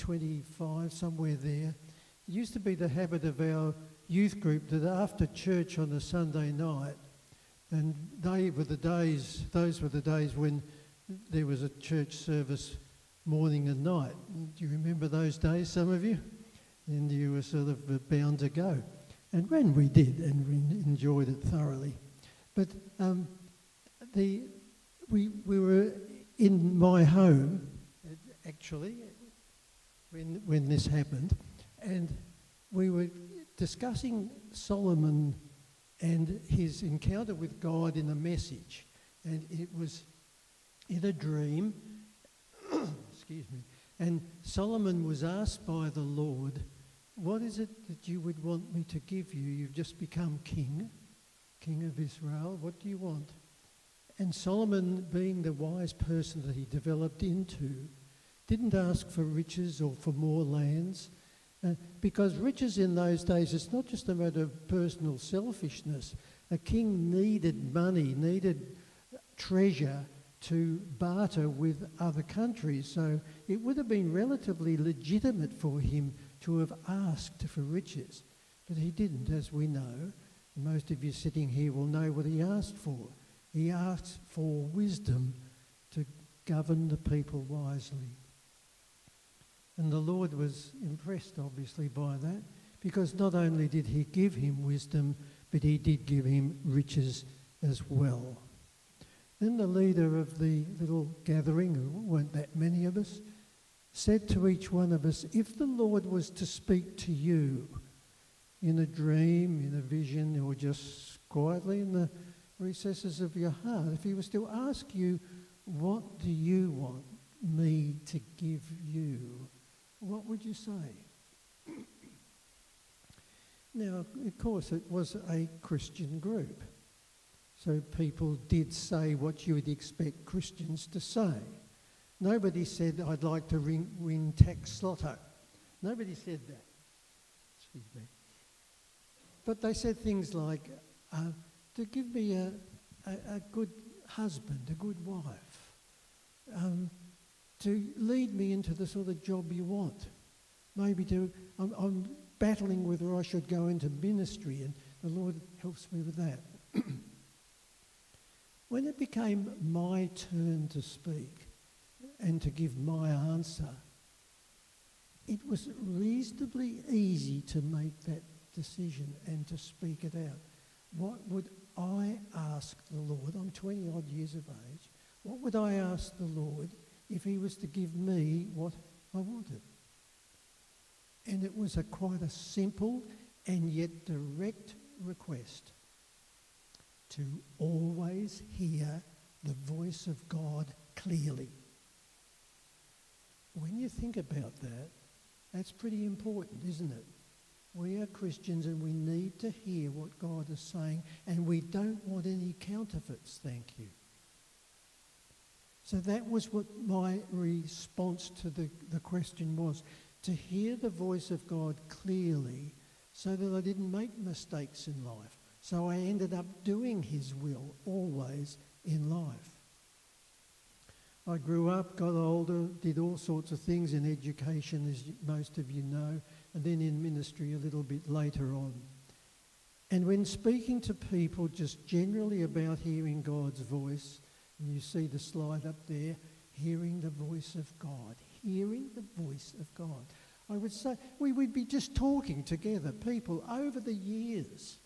25, somewhere there. It used to be the habit of our youth group that after church on a Sunday night, and those were the days when there was a church service morning and night. Do you remember those days, some of you? And you were sort of bound to go. And when we did, and we enjoyed it thoroughly. But we were in my home, actually, when this happened, and we were discussing Solomon and his encounter with God in a message. And it was in a dream, excuse me, and Solomon was asked by the Lord, what is it that you would want me to give you? You've just become king of Israel. What do you want? And Solomon, being the wise person that he developed into, didn't ask for riches or for more lands, because riches in those days, it's not just a matter of personal selfishness. A king needed money, needed treasure to barter with other countries. So it would have been relatively legitimate for him to have asked for riches. But he didn't, as we know. Most of you sitting here will know what he asked for. He asked for wisdom to govern the people wisely. And the Lord was impressed, obviously, by that, because not only did he give him wisdom, but he did give him riches as well. Then the leader of the little gathering, there weren't that many of us, said to each one of us, if the Lord was to speak to you in a dream, in a vision, or just quietly in the recesses of your heart, if he was to ask you, what do you want me to give you? What would you say? Now, of course, it was a Christian group. So people did say what you would expect Christians to say. Nobody said, I'd like to win tax lotto. Nobody said that. Excuse me. But they said things like, to give me a good husband, a good wife, to lead me into the sort of job you want. Maybe I'm battling whether I should go into ministry, and the Lord helps me with that. When it became my turn to speak and to give my answer, it was reasonably easy to make that decision and to speak it out. What would I ask the Lord? I'm 20 odd years of age. What would I ask the Lord if he was to give me what I wanted? And it was quite a simple and yet direct request to always hear the voice of God clearly. When you think about that, that's pretty important, isn't it? We are Christians and we need to hear what God is saying, and we don't want any counterfeits, thank you. So that was what my response to the question was, to hear the voice of God clearly so that I didn't make mistakes in life. So I ended up doing his will always in life. I grew up, got older, did all sorts of things in education, as most of you know, and then in ministry a little bit later on. And when speaking to people just generally about hearing God's voice, and you see the slide up there, hearing the voice of God, hearing the voice of God. I would say we would be just talking together, people over the years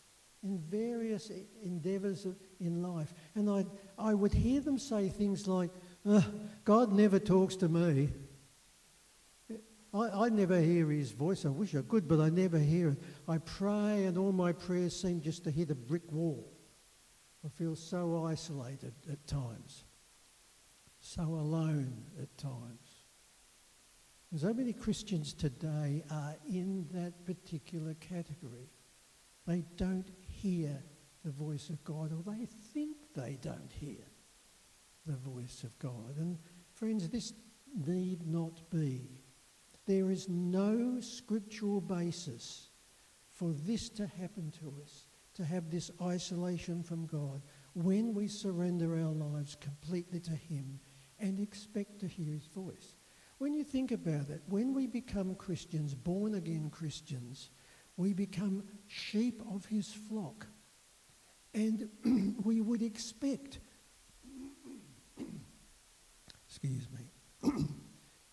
in various endeavours in life. And I would hear them say things like, God never talks to me. I never hear his voice. I wish I could, but I never hear it. I pray and all my prayers seem just to hit a brick wall. I feel so isolated at times, so alone at times. And so many Christians today are in that particular category. They don't hear the voice of God, or they think they don't hear the voice of God. And friends, this need not be. There is no scriptural basis for this to happen to us, to have this isolation from God, when we surrender our lives completely to him and expect to hear his voice. When you think about it, when we become Christians, born again Christians, we become sheep of his flock. And we would expect, excuse me,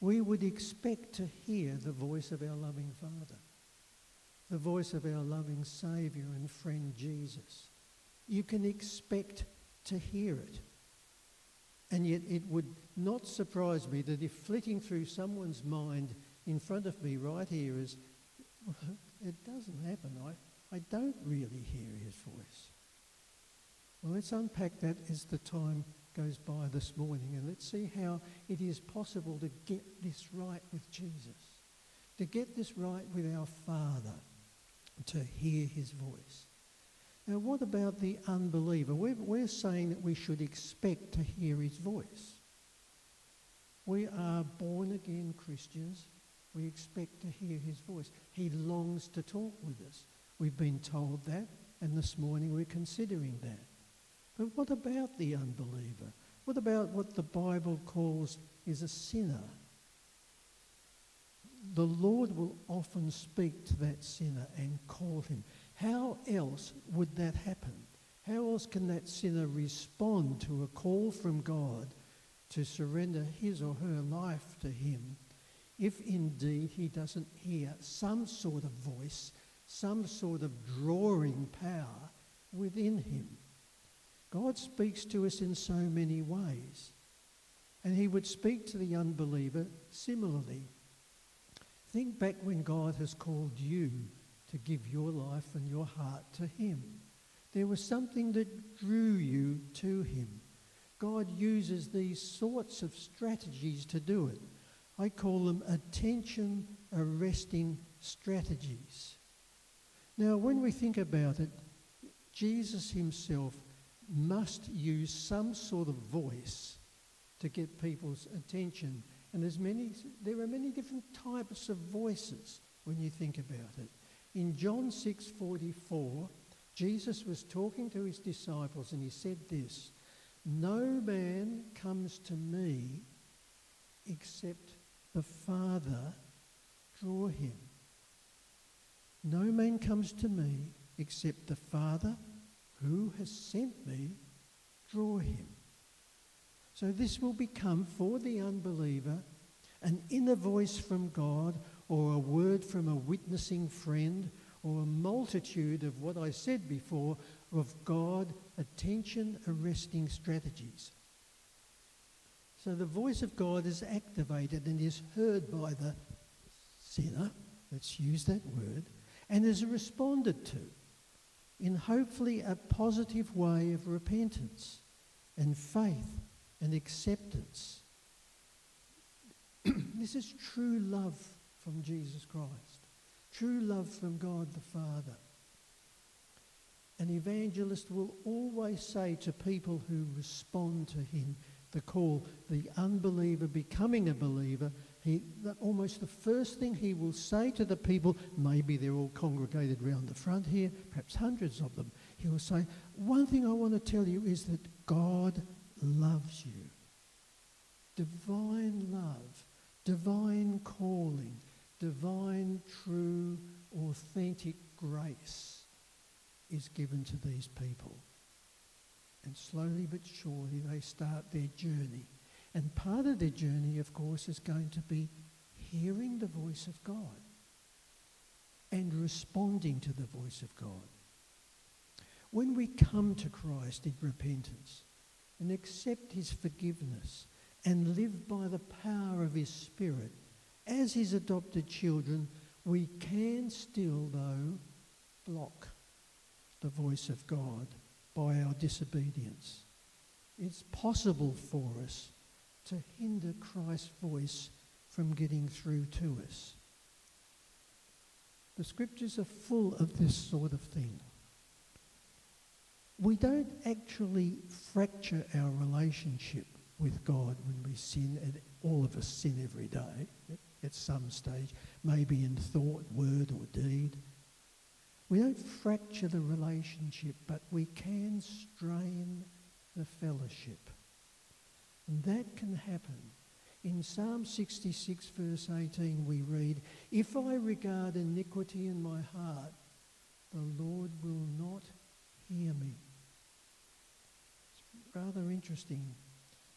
we would expect to hear the voice of our loving Father, the voice of our loving Saviour and friend Jesus. You can expect to hear it. And yet it would not surprise me that if flitting through someone's mind in front of me right here is, it doesn't happen. I don't really hear his voice. Well, let's unpack that as the time goes by this morning, and let's see how it is possible to get this right with Jesus, to get this right with our Father, to hear his voice. Now, what about the unbeliever? We're saying that we should expect to hear his voice. We are born-again Christians. We expect to hear his voice. He longs to talk with us. We've been told that, and this morning we're considering that. But what about the unbeliever? What about what the Bible calls is a sinner? The Lord will often speak to that sinner and call him. How else would that happen? How else can that sinner respond to a call from God to surrender his or her life to him if indeed he doesn't hear some sort of voice, some sort of drawing power within him? God speaks to us in so many ways, and he would speak to the unbeliever similarly. Think back when God has called you to give your life and your heart to him. There was something that drew you to him. God uses these sorts of strategies to do it. I call them attention-arresting strategies. Now, when we think about it, Jesus himself must use some sort of voice to get people's attention. And there are many different types of voices when you think about it. In John 6:44, Jesus was talking to his disciples and he said this, "No man comes to me except the Father draw him." No man comes to me except the Father who has sent me draw him. So this will become for the unbeliever an inner voice from God, or a word from a witnessing friend, or a multitude of what I said before of God attention-arresting strategies. So the voice of God is activated and is heard by the sinner, let's use that word, and is responded to in hopefully a positive way of repentance and faith and acceptance. This is true love from Jesus Christ, true love from God the Father. An evangelist will always say to people who respond to him the call, the unbeliever becoming a believer, almost the first thing he will say to the people, maybe they're all congregated round the front here, perhaps hundreds of them, he will say, "One thing I want to tell you is that God loves you." Divine love, divine calling, divine, true, authentic grace is given to these people. And slowly but surely they start their journey. And part of their journey, of course, is going to be hearing the voice of God and responding to the voice of God. When we come to Christ in repentance and accept his forgiveness and live by the power of his Spirit, as his adopted children, we can still, though, block the voice of God by our disobedience. It's possible for us to hinder Christ's voice from getting through to us. The scriptures are full of this sort of thing. We don't actually fracture our relationship with God when we sin, and all of us sin every day at some stage, maybe in thought, word or deed. We don't fracture the relationship, but we can strain the fellowship. And that can happen In Psalm 66 verse 18 we read, "If I regard iniquity in my heart, the Lord will not hear me." It's rather interesting.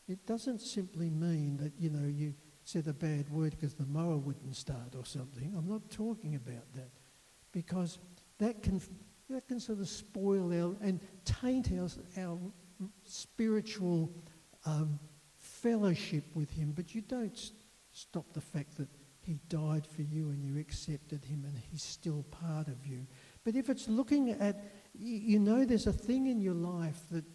It doesn't simply mean that, you said a bad word because the mower wouldn't start or something. I'm not talking about that, because that can sort of spoil and taint our spiritual fellowship with him. But you don't stop the fact that he died for you and you accepted him and he's still part of you. But if it's looking at, there's a thing in your life that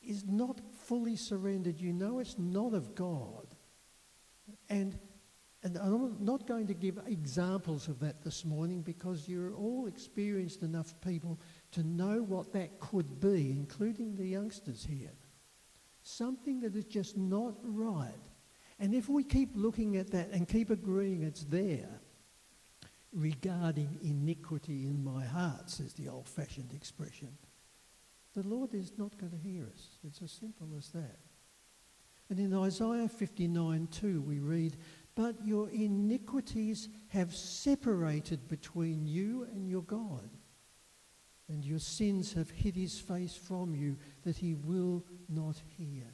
is not fully surrendered, it's not of God. And I'm not going to give examples of that this morning, because you're all experienced enough people to know what that could be, including the youngsters here. Something that is just not right. And if we keep looking at that and keep agreeing it's there, regarding iniquity in my heart, says the old-fashioned expression, the Lord is not going to hear us. It's as simple as that. And in Isaiah 59:2 we read, "But your iniquities have separated between you and your God, and your sins have hid his face from you, that he will not hear."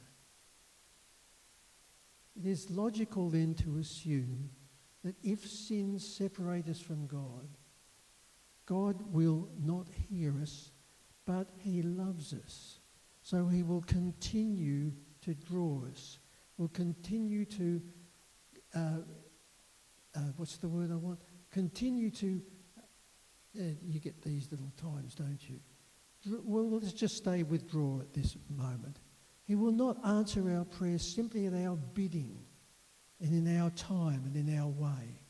It is logical then to assume that if sins separate us from God, God will not hear us, but he loves us. So he will continue to draw us, will continue to, what's the word I want? Continue to, you get these little times, don't you? Well, let's just stay with draw at this moment. He will not answer our prayers simply at our bidding and in our time and in our way.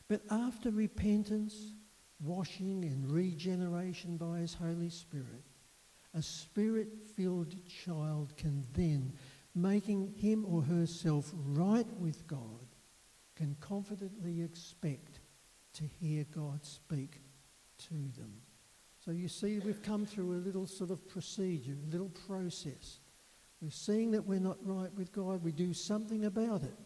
But after repentance, washing and regeneration by his Holy Spirit, a spirit-filled child can then, making him or herself right with God, can confidently expect to hear God speak to them. So you see, we've come through a little sort of procedure, a little process. We're seeing that we're not right with God. We do something about it.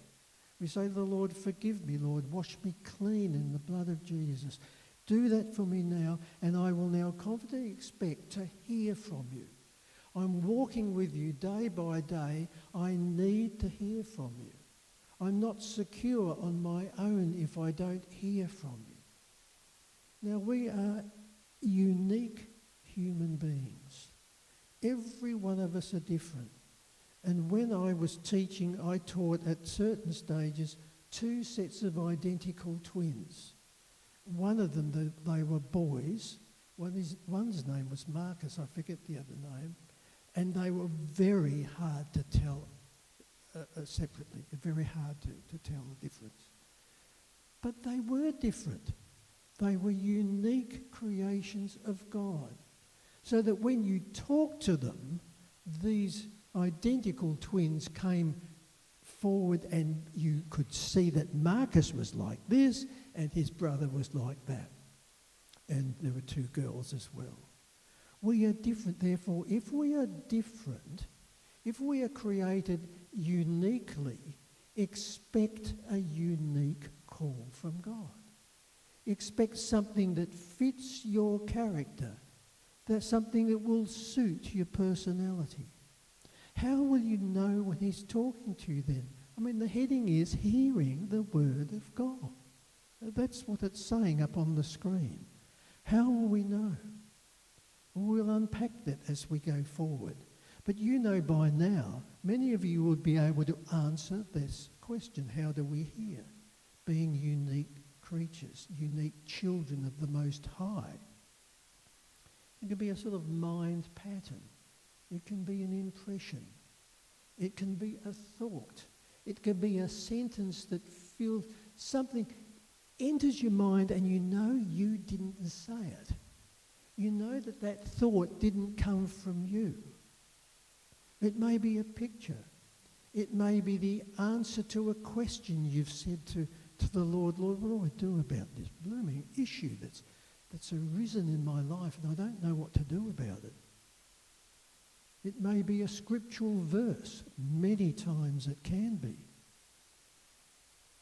We say to the Lord, "Forgive me, Lord. Wash me clean in the blood of Jesus. Do that for me now, and I will now confidently expect to hear from you. I'm walking with you day by day. I need to hear from you. I'm not secure on my own if I don't hear from you." Now, we are unique human beings. Every one of us are different. And when I was teaching, I taught at certain stages 2 sets of identical twins. One of them, they were boys. One's name was Marcus, I forget the other name. And they were very hard to tell separately, very hard to tell the difference. But they were different. They were unique creations of God. So that when you talk to them, these identical twins came forward and you could see that Marcus was like this and his brother was like that. And there were 2 girls as well. We are different. Therefore, if we are different, if we are created uniquely, expect a unique call from God. Expect something that fits your character, that's something that will suit your personality. How will you know when he's talking to you then? I mean, the heading is hearing the word of God. That's what it's saying up on the screen. How will we know? We'll unpack that as we go forward. But you know by now, many of you would be able to answer this question: how do we hear? Being unique creatures, unique children of the Most High. It can be a sort of mind pattern. It can be an impression. It can be a thought. It can be a sentence that feels something enters your mind and you know you didn't say it. You know that that thought didn't come from you. It may be a picture. It may be the answer to a question you've said to the Lord, "Lord, what do I do about this blooming issue that's arisen in my life and I don't know what to do about it?" It may be a scriptural verse. Many times it can be.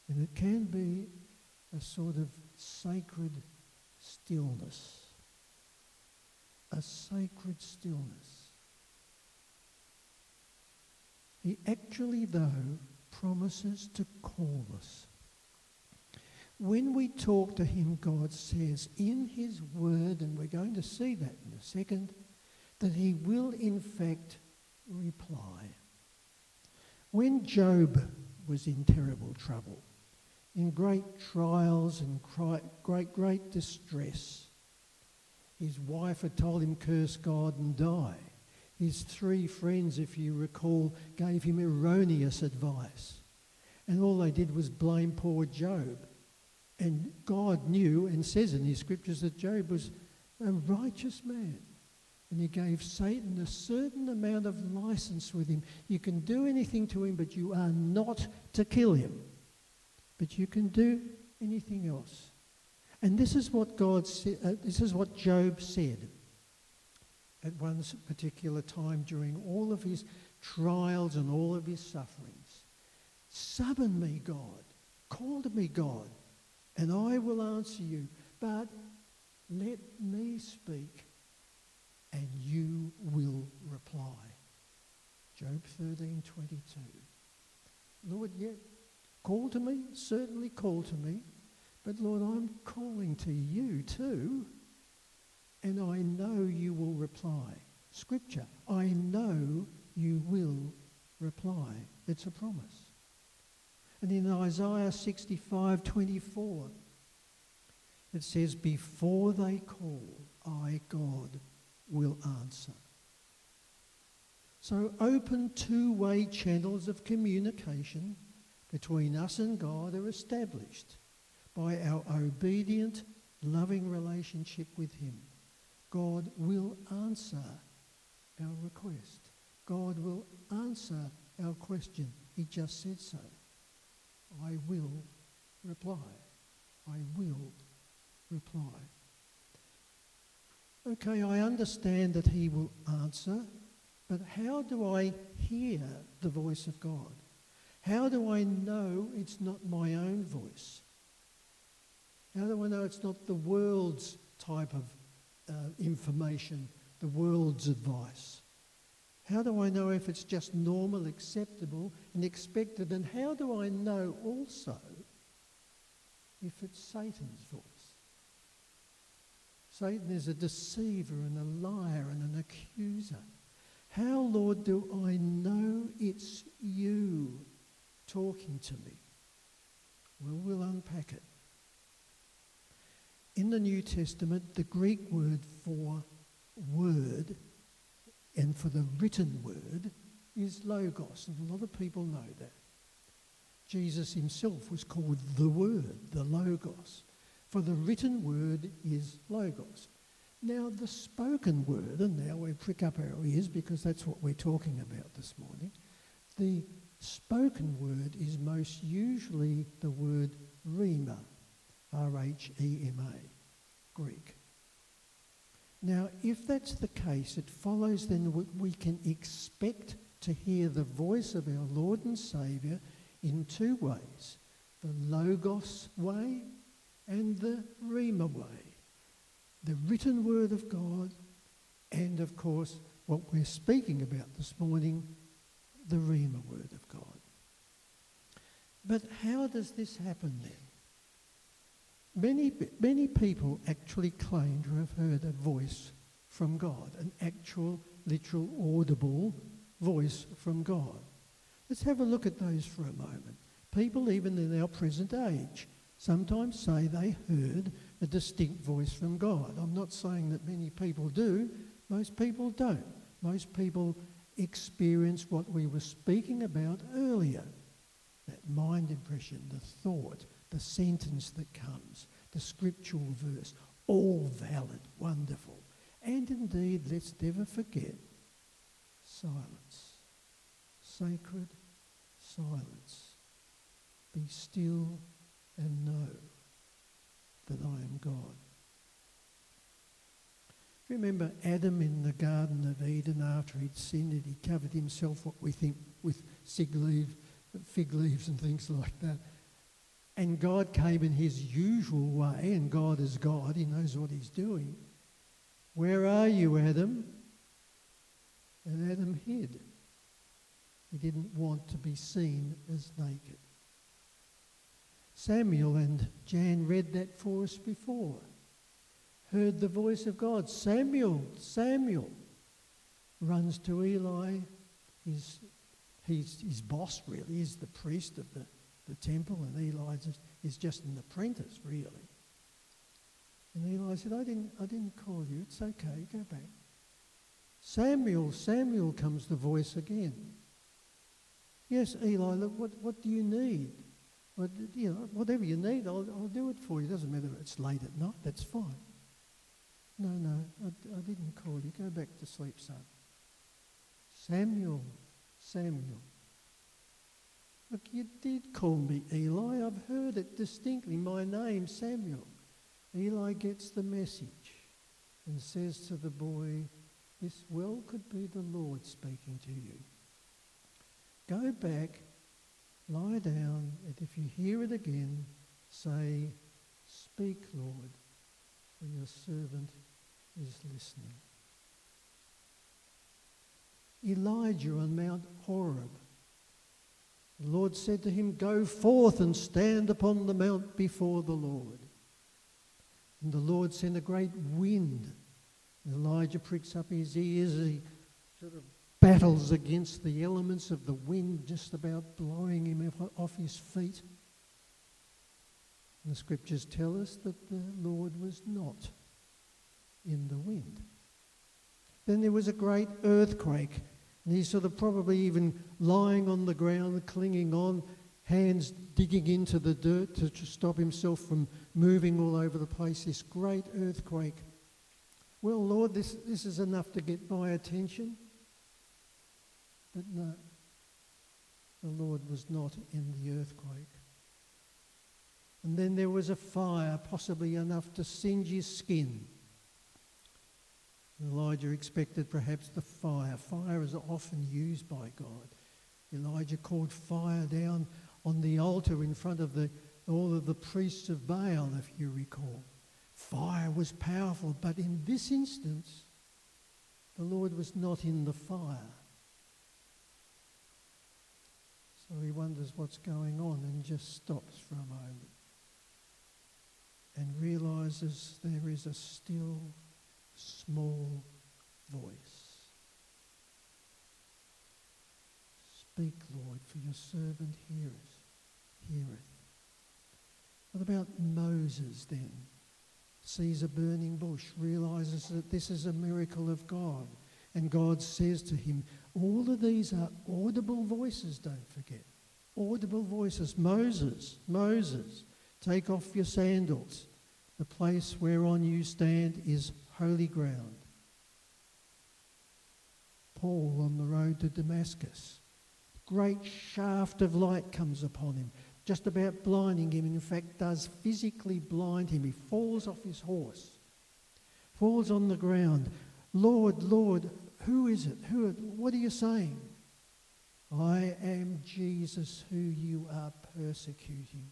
And it can be a sort of sacred stillness. A sacred stillness. He actually, though, promises to call us. When we talk to him, God says in his word, and we're going to see that in a second, that he will in fact reply. When Job was in terrible trouble, in great trials and great distress, his wife had told him, curse God and die. His 3 friends, if you recall, gave him erroneous advice. And all they did was blame poor Job. And God knew and says in his scriptures that Job was a righteous man. And he gave Satan a certain amount of license with him. You can do anything to him, but you are not to kill him. But you can do anything else. And this is what this is what Job said at one particular time during all of his trials and all of his sufferings. Summon me, God. Call to me, God, and I will answer you. But let me speak, and you will reply. Job 13:22. Lord, yeah, call to me, certainly call to me, but Lord, I'm calling to you too, and I know you will reply. Scripture, I know you will reply. It's a promise. And in Isaiah 65:24, it says, before they call, I, God, will answer. So open 2-way channels of communication between us and God are established by our obedient, loving relationship with him. God will answer our request. God will answer our question. He just said so. I will reply. I will reply. Okay, I understand that he will answer, but how do I hear the voice of God? How do I know it's not my own voice? How do I know it's not the world's type of information, the world's advice? How do I know if it's just normal, acceptable and expected? And how do I know also if it's Satan's voice? Satan is a deceiver and a liar and an accuser. How, Lord, do I know it's you talking to me? Well, we'll unpack it. In the New Testament, the Greek word for word and for the written word is logos, and a lot of people know that. Jesus himself was called the Word, the Logos. For the written word is logos. Now the spoken word, and now we prick up our ears because that's what we're talking about this morning. The spoken word is most usually the word rhema, R-H-E-M-A, Greek. Now, if that's the case, it follows then we can expect to hear the voice of our Lord and Saviour in 2 ways, the Logos way and the Rhema way, the written word of God and, of course, what we're speaking about this morning, the Rhema word of God. But how does this happen then? Many people actually claim to have heard a voice from God, an actual, literal, audible voice from God. Let's have a look at those for a moment. People, even in our present age, sometimes say they heard a distinct voice from God. I'm not saying that many people do. Most people don't. Most people experience what we were speaking about earlier, that mind impression, the thought, the sentence that comes, the scriptural verse, all valid, wonderful. And indeed, let's never forget, silence. Sacred silence. Be still and know that I am God. Do you remember Adam in the Garden of Eden after he'd sinned and he covered himself, what we think, with fig leaves and things like that? And God came in his usual way, and God is God, he knows what he's doing. Where are you, Adam? And Adam hid. He didn't want to be seen as naked. Samuel and Jan read that for us before. Heard the voice of God. Samuel, Samuel. Runs to Eli. He's his boss, really. He's the priest of the temple, and Eli is just an apprentice, really. And Eli said, I didn't call you. It's okay. Go back. Samuel, Samuel, comes the voice again. Yes, Eli, look, what do you need? Whatever you need, I'll do it for you. It doesn't matter if it's late at night. That's fine. No, I didn't call you. Go back to sleep, son. Samuel, Samuel. Look, you did call me Eli. I've heard it distinctly. My name, Samuel. Eli gets the message and says to the boy, this well could be the Lord speaking to you. Go back, lie down, and if you hear it again, say, speak, Lord, for your servant is listening. Elijah on Mount Horeb. The Lord said to him, go forth and stand upon the mount before the Lord. And the Lord sent a great wind. Elijah pricks up his ears. He sort of battles against the elements of the wind, just about blowing him off his feet. And the scriptures tell us that the Lord was not in the wind. Then there was a great earthquake, and he's sort of probably even lying on the ground, clinging on, hands digging into the dirt to stop himself from moving all over the place. This great earthquake. Well, Lord, this is enough to get my attention. But no, the Lord was not in the earthquake. And then there was a fire, possibly enough to singe his skin. Elijah expected perhaps the fire. Fire is often used by God. Elijah called fire down on the altar in front of all of the priests of Baal, if you recall. Fire was powerful, but in this instance, the Lord was not in the fire. So he wonders what's going on and just stops for a moment and realises there is a still, small voice. Speak, Lord, for your servant heareth. What about Moses then? Sees a burning bush, realises that this is a miracle of God. And God says to him, all of these are audible voices, don't forget. Audible voices. Moses, take off your sandals. The place whereon you stand is holy ground. Paul on the road to Damascus. Great shaft of light comes upon him, just about blinding him. In fact, does physically blind him. He falls off his horse, falls on the ground. Lord, Lord, who is it? What are you saying? I am Jesus who you are persecuting.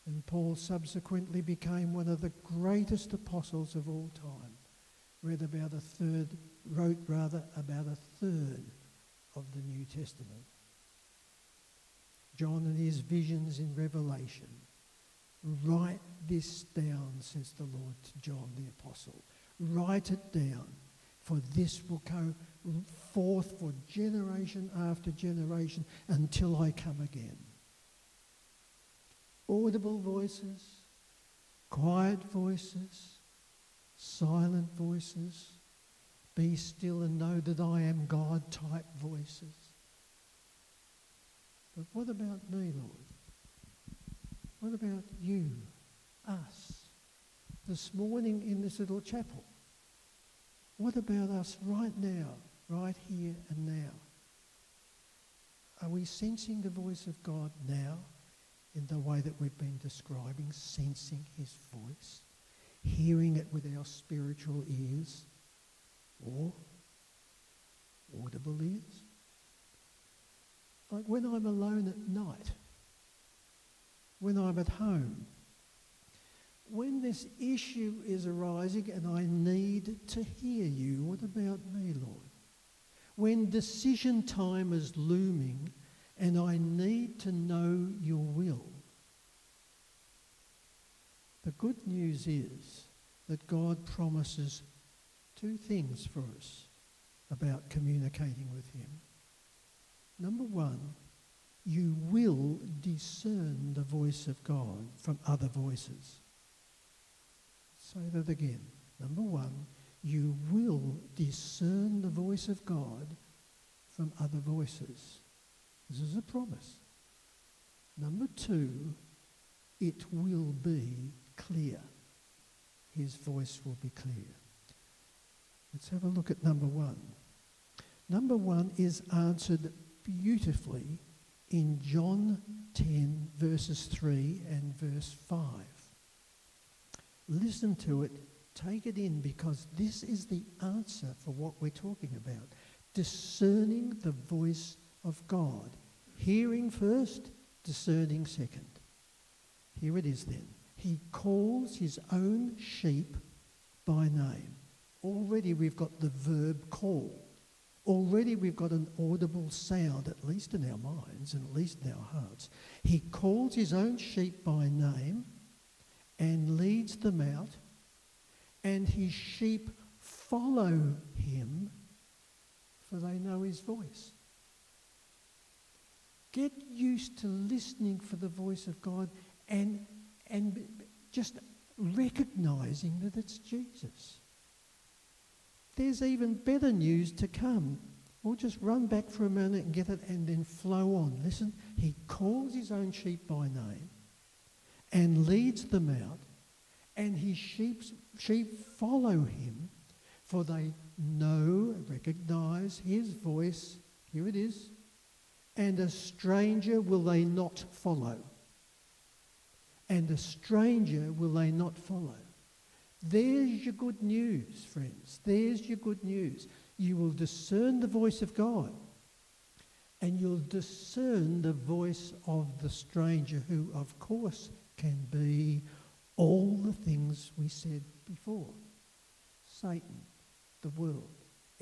And Paul subsequently became one of the greatest apostles of all time. Wrote about a third of the New Testament. John and his visions in Revelation. Write this down, says the Lord to John the Apostle. Write it down, for this will go forth for generation after generation until I come again. Audible voices, quiet voices, silent voices, be still and know that I am God type voices. But what about me, Lord? What about you, us, this morning in this little chapel? What about us right now, right here and now? Are we sensing the voice of God now in the way that we've been describing, sensing his voice? hearing it with our spiritual ears or audible ears. Like when I'm alone at night, when I'm at home, when this issue is arising and I need to hear you, what about me, Lord? When decision time is looming and I need to know your will. The good news is that God promises two things for us about communicating with him. Number one, you will discern the voice of God from other voices. Say that again. Number one, you will discern the voice of God from other voices. This is a promise. Number two, it will be clear. His voice will be clear. Let's have a look at number one. Number one is answered beautifully in John 10, verses 3 and verse 5. Listen to it, take it in, because this is the answer for what we're talking about. Discerning the voice of God. Hearing first, discerning second. Here it is then. He calls his own sheep by name. Already we've got the verb call. Already we've got an audible sound, at least in our minds and at least in our hearts. He calls his own sheep by name and leads them out, and his sheep follow him, for they know his voice. Get used to listening for the voice of God and just recognising that it's Jesus. There's even better news to come. We'll just run back for a minute and get it and then flow on. Listen, he calls his own sheep by name and leads them out, and his sheep follow him, for they know, recognise his voice. Here it is. And a stranger will they not follow. And a stranger will they not follow. There's your good news, friends. There's your good news. You will discern the voice of God, and you'll discern the voice of the stranger, who, of course, can be all the things we said before. Satan, the world,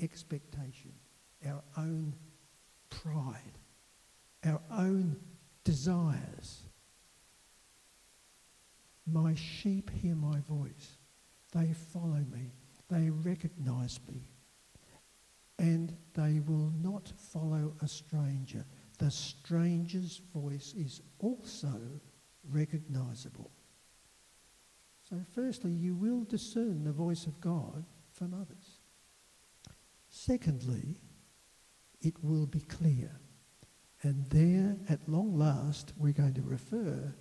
expectation, our own pride, our own desires. My sheep hear my voice. They follow me. They recognise me. And they will not follow a stranger. The stranger's voice is also recognisable. So firstly, you will discern the voice of God from others. Secondly, it will be clear. And there, at long last, we're going to refer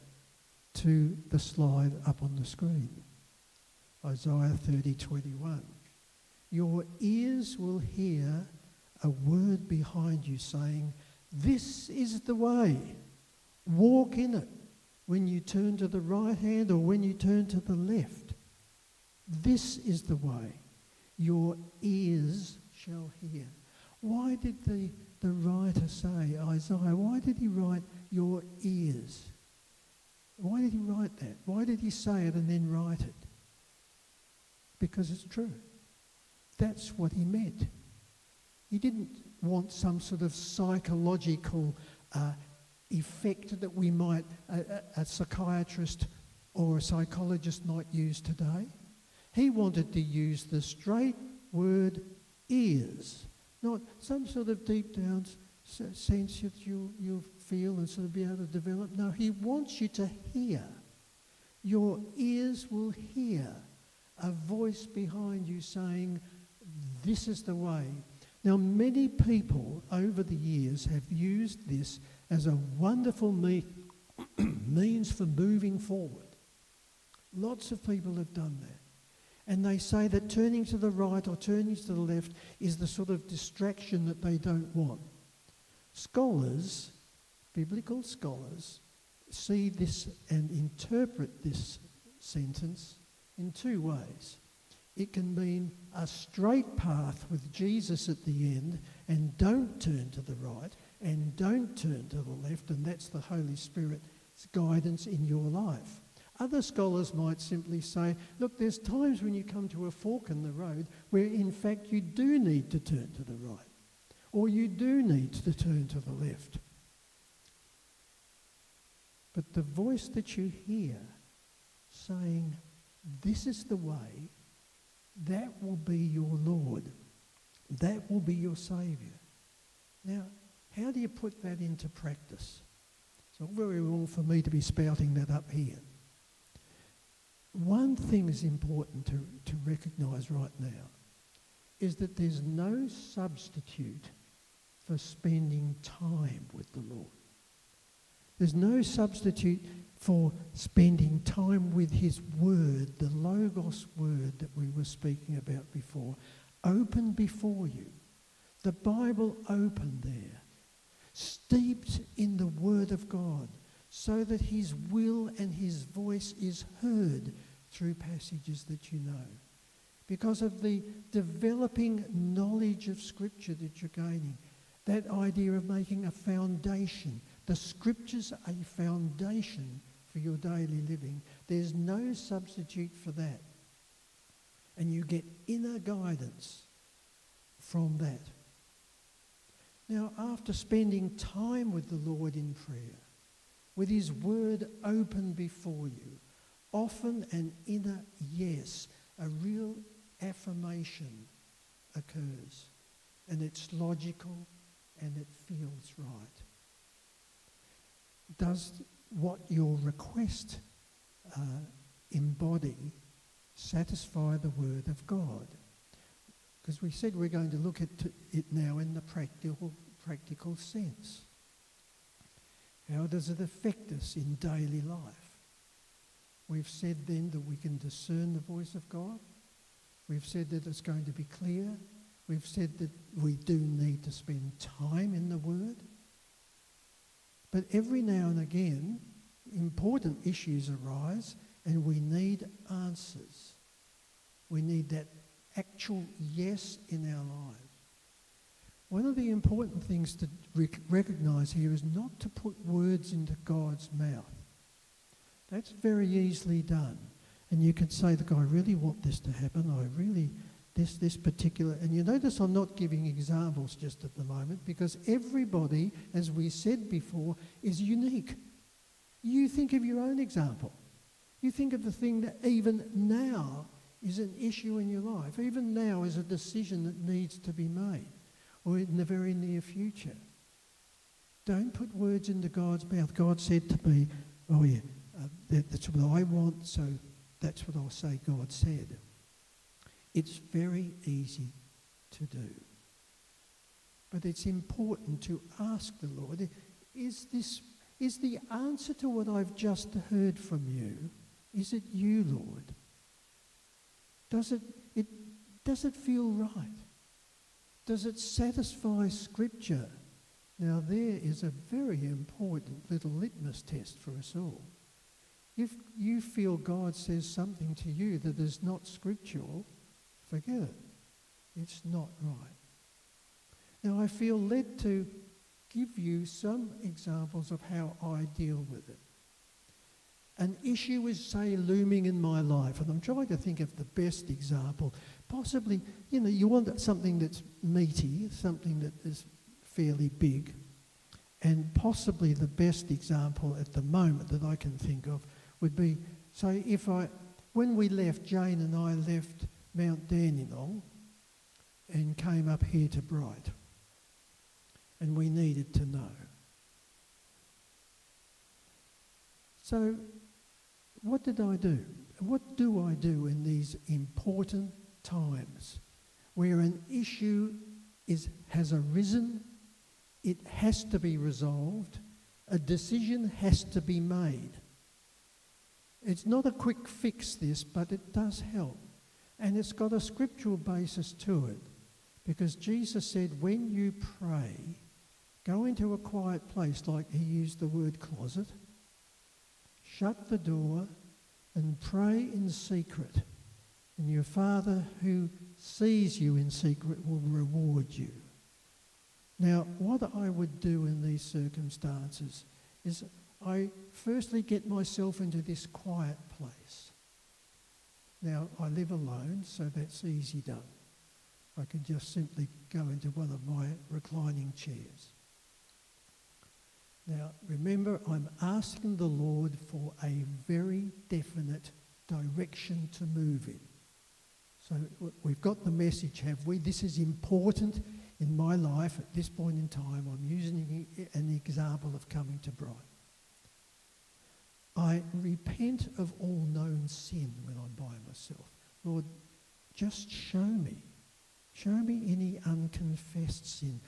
to the slide up on the screen. Isaiah 30:21. Your ears will hear a word behind you saying, this is the way, walk in it, when you turn to the right hand or when you turn to the left. This is the way, your ears shall hear. Why did the writer say, Isaiah, why did he write your ears? Why did he write that? Why did he say it and then write it? Because it's true. That's what he meant. He didn't want some sort of psychological effect that we might, a psychiatrist or a psychologist might use today. He wanted to use the straight word ears, not some sort of deep down sense that you'll feel and sort of be able to develop. No, he wants you to hear. Your ears will hear a voice behind you saying, this is the way. Now, many people over the years have used this as a wonderful means for moving forward. Lots of people have done that. And they say that turning to the right or turning to the left is the sort of distraction that they don't want. Scholars, biblical scholars, see this and interpret this sentence in two ways. It can mean a straight path with Jesus at the end, and don't turn to the right and don't turn to the left, and that's the Holy Spirit's guidance in your life. Other scholars might simply say, look, there's times when you come to a fork in the road where in fact you do need to turn to the right, or you do need to turn to the left. But the voice that you hear saying, this is the way, that will be your Lord. That will be your Saviour. Now, how do you put that into practice? It's not very well for me to be spouting that up here. One thing is important to recognise right now is that there's no substitute for spending time with the Lord. There's no substitute for spending time with his word, the Logos word that we were speaking about before, open before you. The Bible open there, steeped in the word of God, so that his will and his voice is heard through passages that you know. Because of the developing knowledge of Scripture that you're gaining, that idea of making a foundation. The Scriptures are a foundation for your daily living. There's no substitute for that. And you get inner guidance from that. Now, after spending time with the Lord in prayer, with his word open before you, often an inner yes, a real affirmation occurs. And it's logical and it feels right. Does what your request embody satisfy the word of God? Because we said we're going to look at it now in the practical sense. How does it affect us in daily life? We've said then that we can discern the voice of God. We've said that it's going to be clear. We've said that we do need to spend time in the Word. But every now and again, important issues arise and we need answers. We need that actual yes in our lives. One of the important things to recognise here is not to put words into God's mouth. That's very easily done. And you can say, look, I really want this to happen. I really, this particular... And you notice I'm not giving examples just at the moment because everybody, as we said before, is unique. You think of your own example. You think of the thing that even now is an issue in your life. Even now is a decision that needs to be made, or in the very near future. Don't put words into God's mouth. God said to me, oh yeah, that's what I want, so that's what I'll say God said. It's very easy to do. But it's important to ask the Lord, is the answer to what I've just heard from you, is it you, Lord? Does it feel right? Does it satisfy Scripture? Now there is a very important little litmus test for us all. If you feel God says something to you that is not scriptural, forget it. It's not right. Now I feel led to give you some examples of how I deal with it. An issue is, say, looming in my life, and I'm trying to think of the best example. Possibly, you want something that's meaty, something that is fairly big, and possibly the best example at the moment that I can think of would be, say, when we left, Jane and I left Mount Dandenong and came up here to Bright, and we needed to know. So, what did I do? What do I do in these important times where an issue has arisen, it has to be resolved, a decision has to be made? It's not a quick fix, this, but it does help. And it's got a scriptural basis to it. Because Jesus said, when you pray, go into a quiet place, like he used the word closet, shut the door, and pray in secret. and your Father who sees you in secret will reward you. Now, what I would do in these circumstances is I firstly get myself into this quiet place. Now, I live alone, so that's easy done. I can just simply go into one of my reclining chairs. Now, remember, I'm asking the Lord for a very definite direction to move in. So we've got the message, have we? This is important in my life at this point in time. I'm using an example of coming to Bright. I repent of all known sin when I'm by myself. Lord, just show me. Show me any unconfessed sin.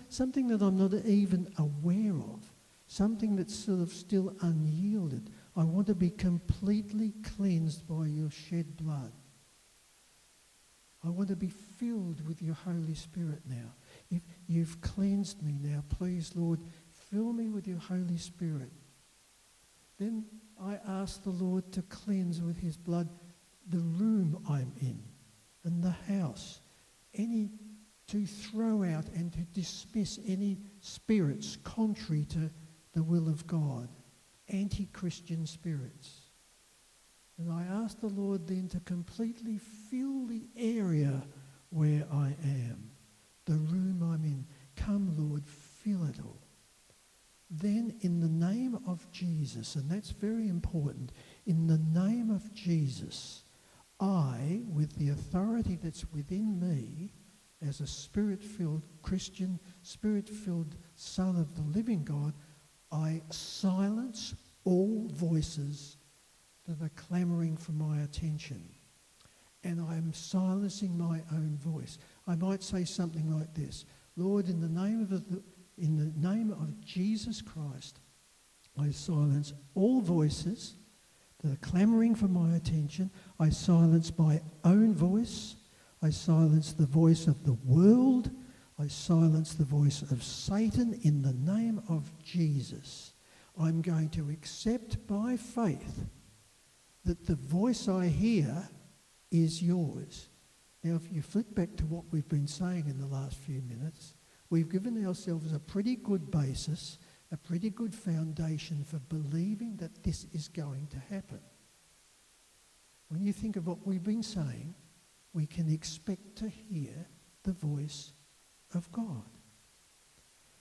Something that I'm not even aware of. Something that's sort of still unyielded. I want to be completely cleansed by your shed blood. I want to be filled with your Holy Spirit now. If you've cleansed me now, please, Lord, fill me with your Holy Spirit. Then I ask the Lord to cleanse with his blood the room I'm in and the house. To throw out and to dismiss any spirits contrary to the will of God, anti-Christian spirits. And I ask the Lord then to completely fill the area where I am, the room I'm in. Come, Lord, fill it all. Then in the name of Jesus, and that's very important, in the name of Jesus, I, with the authority that's within me, as a Spirit-filled Christian, Spirit-filled Son of the living God, I silence all voices that are clamouring for my attention. And I am silencing my own voice. I might say something like this: Lord, in the name of Jesus Christ, I silence all voices that are clamouring for my attention. I silence my own voice. I silence the voice of the world. I silence the voice of Satan in the name of Jesus. I'm going to accept by faith that the voice I hear is yours. Now, if you flick back to what we've been saying in the last few minutes, we've given ourselves a pretty good basis, a pretty good foundation for believing that this is going to happen. When you think of what we've been saying, we can expect to hear the voice of God.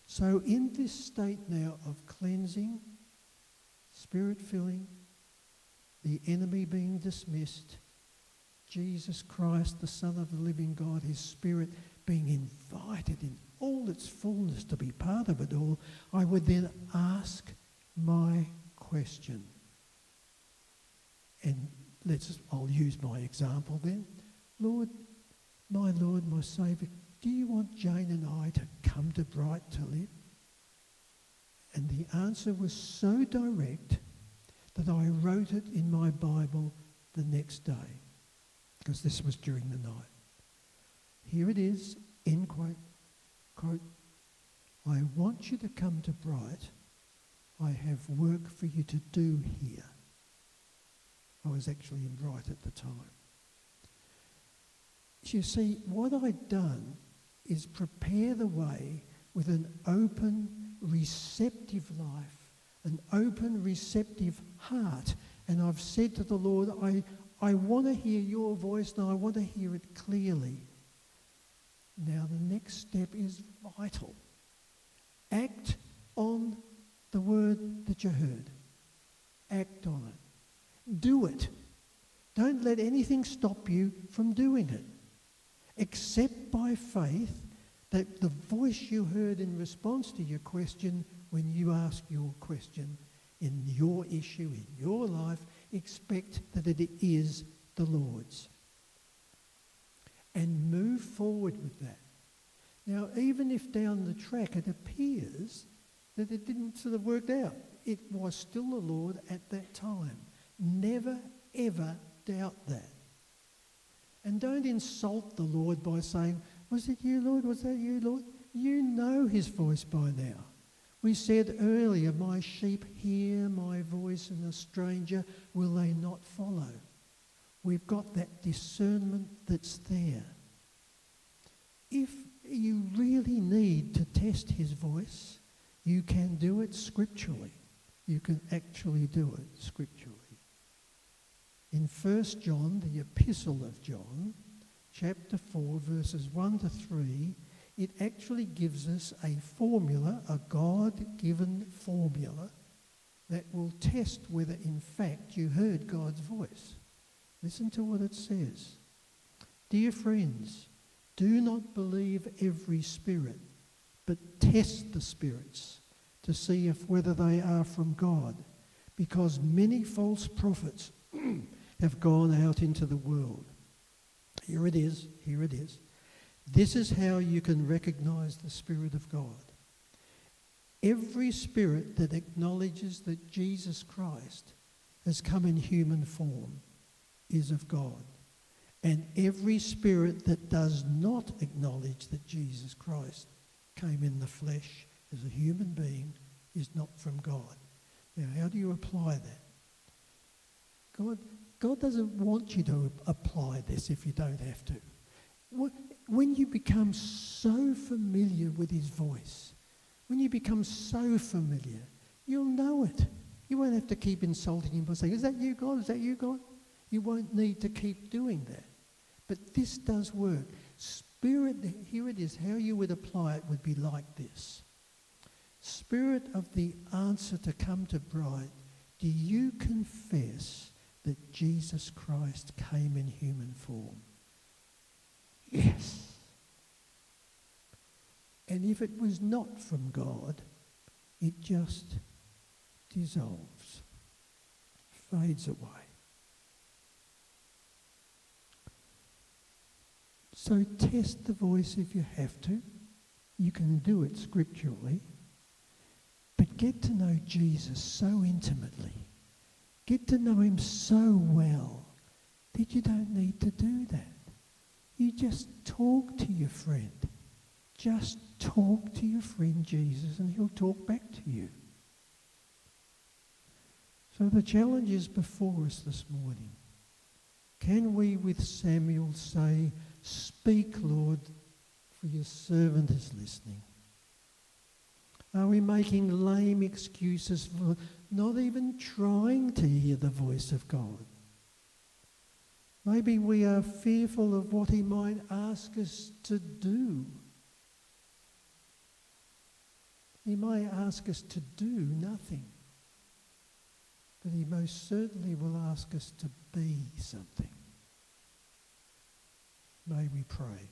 So in this state now of cleansing, Spirit filling, the enemy being dismissed, Jesus Christ, the Son of the living God, his Spirit being invited in all its fullness to be part of it all, I would then ask my question. And I'll use my example then. Lord, my Saviour, do you want Jane and I to come to Bright to live? And the answer was so direct that I wrote it in my Bible the next day, because this was during the night. Here it is, end quote, quote, I want you to come to Bright. I have work for you to do here. I was actually in Bright at the time. You see, what I'd done is prepare the way with an open, receptive life, an open, receptive heart. And I've said to the Lord, I want to hear your voice and I want to hear it clearly. Now the next step is vital. Act on the word that you heard. Act on it. Do it. Don't let anything stop you from doing it. Accept by faith that the voice you heard in response to your question, when you ask your question in your issue, in your life, expect that it is the Lord's. And move forward with that. Now, even if down the track it appears that it didn't sort of work out, it was still the Lord at that time. Never, ever doubt that. And don't insult the Lord by saying, was it you, Lord? Was that you, Lord? You know his voice by now. We said earlier, my sheep hear my voice, and a stranger will they not follow. We've got that discernment that's there. If you really need to test his voice, you can do it scripturally. You can actually do it scripturally. In 1 John, the epistle of John, chapter 4, verses 1 to 3, it actually gives us a formula, a God-given formula, that will test whether in fact you heard God's voice. Listen to what it says. Dear friends, do not believe every spirit, but test the spirits to see if whether they are from God, because many false prophets have gone out into the world. Here it is. This is how you can recognize the Spirit of God. Every spirit that acknowledges that Jesus Christ has come in human form is of God. And every spirit that does not acknowledge that Jesus Christ came in the flesh as a human being is not from God. Now, how do you apply that? God doesn't want you to apply this if you don't have to. When you become so familiar with his voice, when you become so familiar, you'll know it. You won't have to keep insulting him by saying, is that you, God? Is that you, God? You won't need to keep doing that. But this does work. Spirit, here it is, how you would apply it would be like this. Spirit of the answer to come to bride, do you confess that Jesus Christ came in human form? Yes. And if it was not from God, it just dissolves, fades away. So test the voice if you have to. You can do it scripturally. But get to know Jesus so intimately. Get to know him so well that you don't need to do that. You just talk to your friend. Just talk to your friend Jesus and he'll talk back to you. So the challenge is before us this morning. Can we with Samuel say, speak, Lord, for your servant is listening? Are we making lame excuses for not even trying to hear the voice of God? Maybe we are fearful of what he might ask us to do. He may ask us to do nothing, but he most certainly will ask us to be something. May we pray.